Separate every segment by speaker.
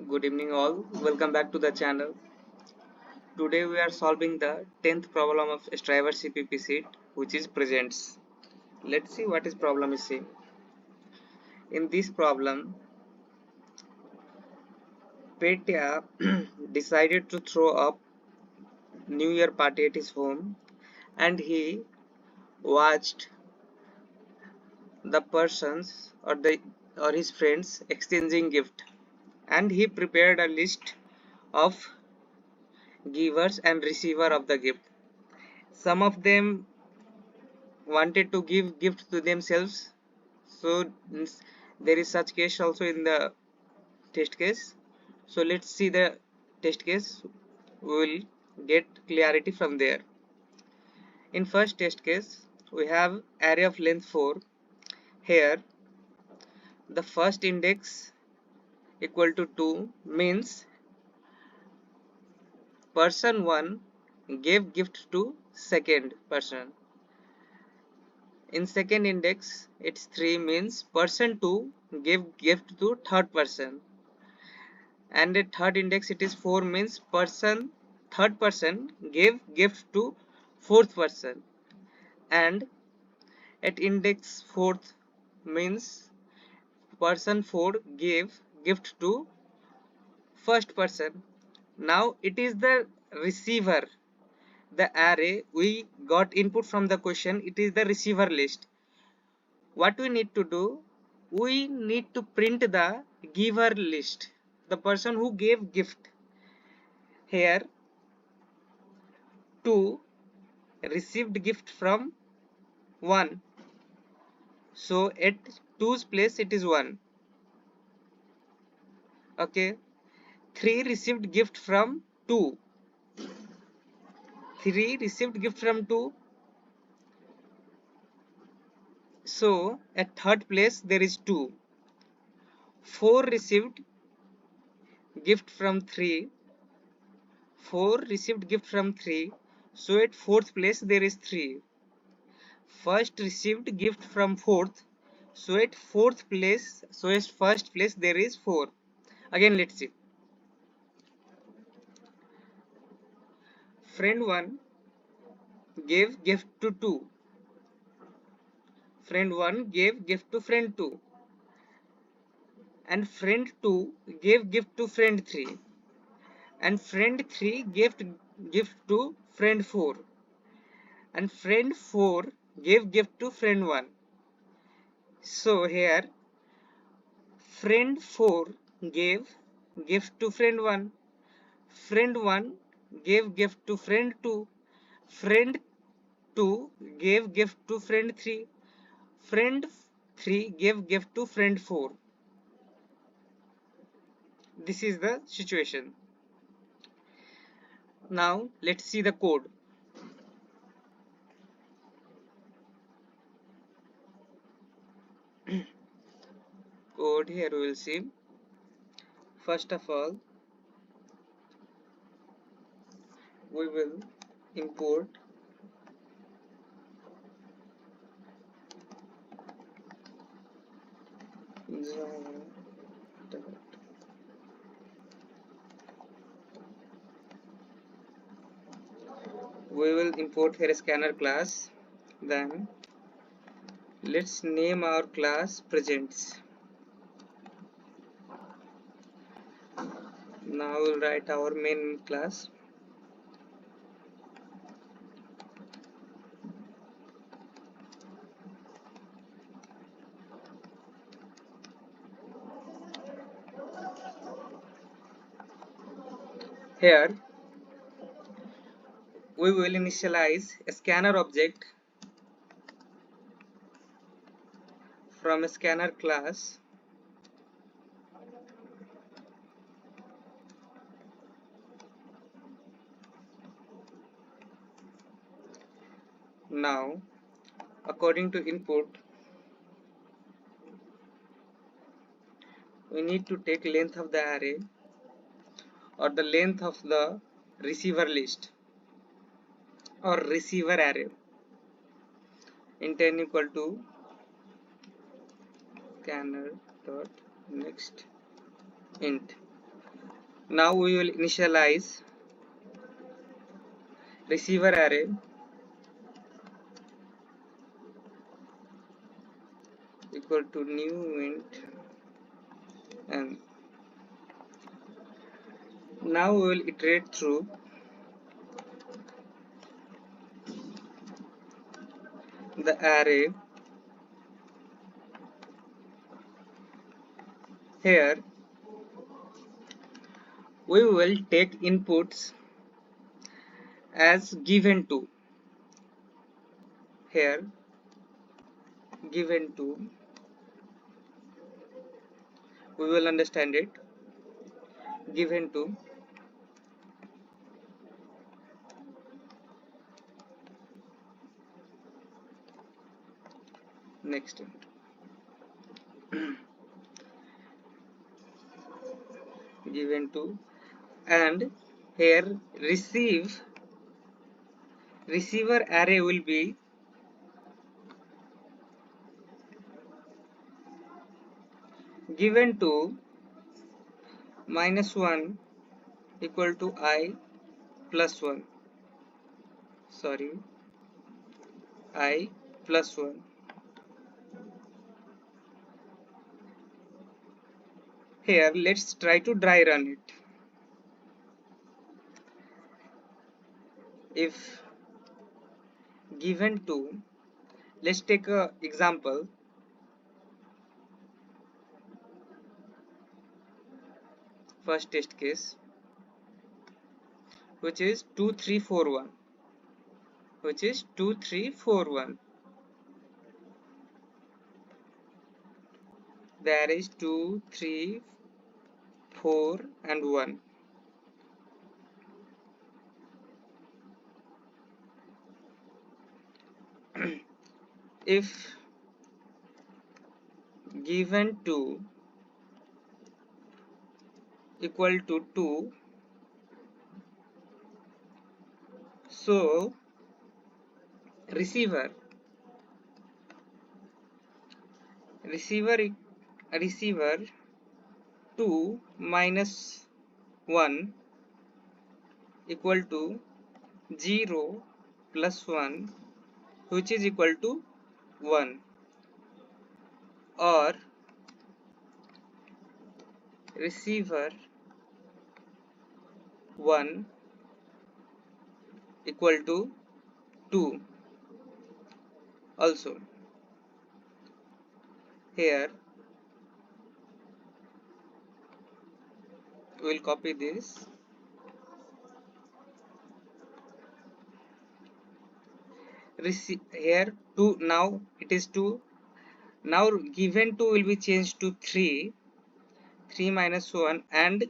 Speaker 1: Good evening all. Welcome back to the channel. Today we are solving the 10th problem of Striver CPP sheet, which is presents. Let's see what is problem is saying. In this problem, Petya decided to throw up New Year party at his home, and he watched the persons or his friends exchanging gift, and he prepared a list of givers and receiver of the gift. Some of them wanted to give gift to themselves, so there is such case also in the test case. So let's see the test case. We will get clarity from there. In first test case, we have array of length 4. Here the first index equal to 2 means person 1 gave gift to second person. In second index, it's 3 means person 2 gave gift to third person. And at third index, it is 4 means third person gave gift to fourth person. And at index fourth means person 4 gave gift to first person. Now it is the receiver. The array we got input from the question, it is the receiver list. What we need to do, we need to print the giver list, the person who gave gift. Here 2 received gift from 1, so at 2's place it is 1. Okay, 3 received gift from 2. 3 received gift from 2, so at third place there is 2. 4 received gift from 3. 4 received gift from 3, so at fourth place there is 3. First received gift from fourth, so at first place there is 4. Again let's see. Friend 1 gave gift to 2. Friend 1 gave gift to friend 2. And friend 2 gave gift to friend 3. And friend 3 gave gift to friend 4. And friend 4 gave gift to friend 1. So here friend 4 gave gift to friend 1. Friend 1 gave gift to friend 2. Friend 2 gave gift to friend 3. Friend 3 gave gift to friend 4. This is the situation. Now let's see the code. Code here we will see. First of all, we will import we will import here a scanner class. Then let's name our class presents. Now we'll write our main class. Here we will initialize a scanner object from a scanner class. Now according to input, we need to take length of the array or the length of the receiver list or receiver array. Int equal to scanner dot next int. Now we will initialize receiver array equal to new int, and now we will iterate through the array. Here we will take inputs as given to. Here given to, we will understand it. Given to next, given to, and here receiver array will be given to -1 equal to I plus 1, sorry, I plus 1. Here let's try to dry run it. If given to, let's take a example. First test case, which is 2341, which is 2341. There is 2, 3, 4 and 1. If given to equal to 2, so receiver receiver 2 minus 1 equal to 0 plus 1, which is equal to 1, or receiver 1 equal to 2. Also here we will copy this. Here 2, now it is 2. Now given 2 will be changed to 3, 3 minus 1, and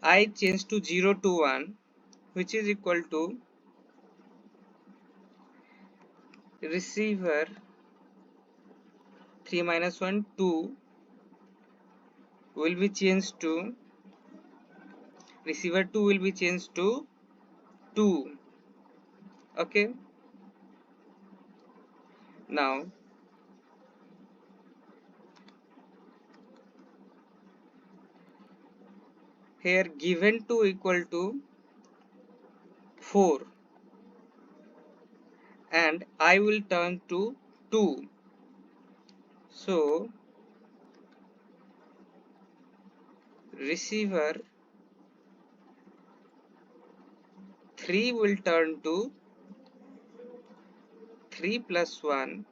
Speaker 1: I change to 0 to 1, which is equal to receiver 3 minus 1, 2 will be changed to, receiver 2 will be changed to 2. Okay. Now here given 2 equal to 4, and I will turn to 2. So receiver 3 will turn to 3 plus 1.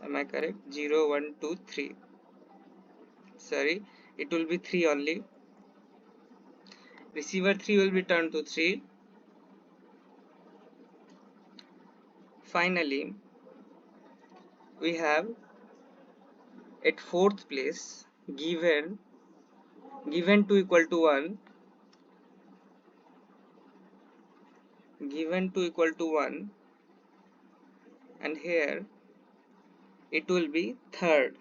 Speaker 1: Am I correct? 0, 1, 2, 3. Sorry, it will be 3 only. Receiver 3 will be turned to 3. Finally, we have at fourth place given 2 equal to 1, given 2 equal to 1, and here it will be third.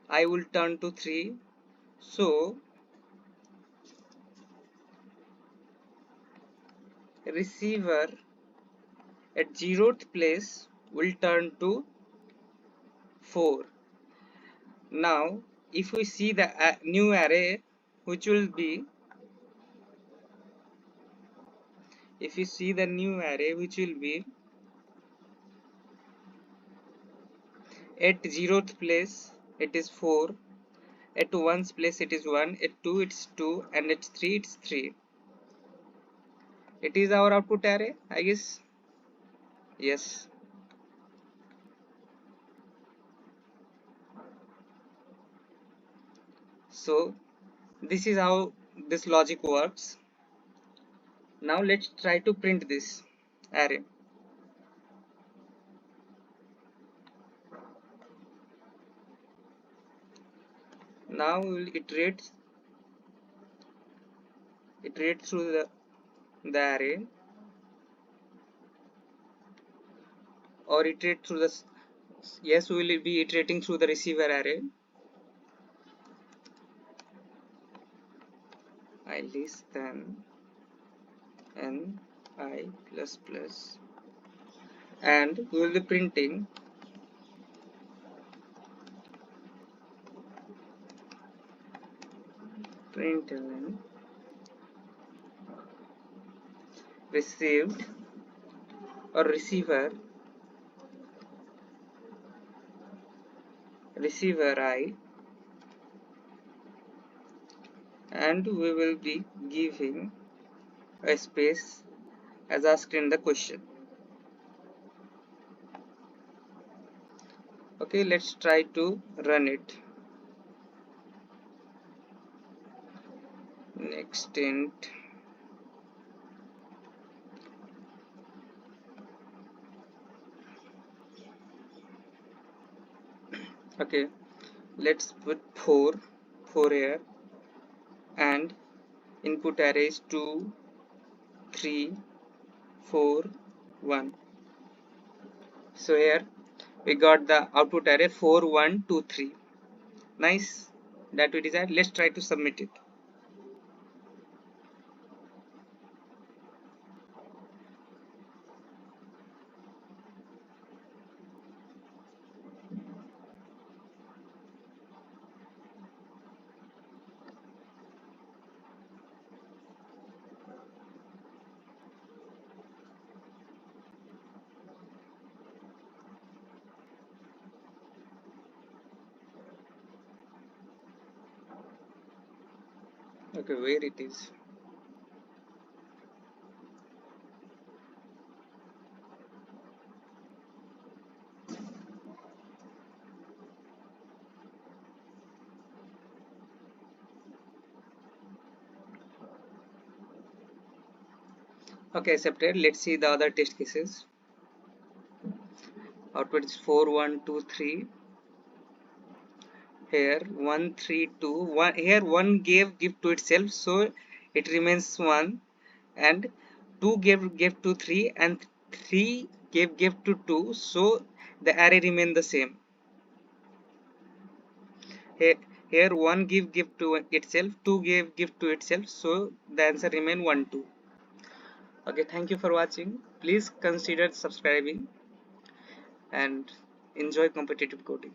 Speaker 1: I will turn to 3. So receiver at 0th place will turn to 4. Now if we see the new array, which will be, if you see the new array, which will be at 0th place it is 4, at 1's place it is 1, at 2 it's 2, and at 3 it's 3. It is our output array, I guess. Yes. So this is how this logic works. Now let's try to print this array. Now we will iterate through the array, or iterate through the, yes, we will be iterating through the receiver array. I less than n I plus plus, and we will be printing println received, or receiver I, and we will be giving a space as asked in the question. Okay, let's try to run it. Next int, okay, let's put 4 here, and input array is 2, 3, 4, 1. So here we got the output array 4, 1, 2, 3. Nice, that we desired. Let's try to submit it. Okay, where it is? Okay, accepted. Let's see the other test cases. Output is 4, 1, 2, 3. Here 1, 3, 2, 1. Here 1 give to itself, so it remains 1, and 2 gave to 3, and 3 gave to 2, so the array remain the same. Here 1 give to itself, 2 give to itself, so the answer remain 1, 2. Okay, thank you for watching. Please consider subscribing and enjoy competitive coding.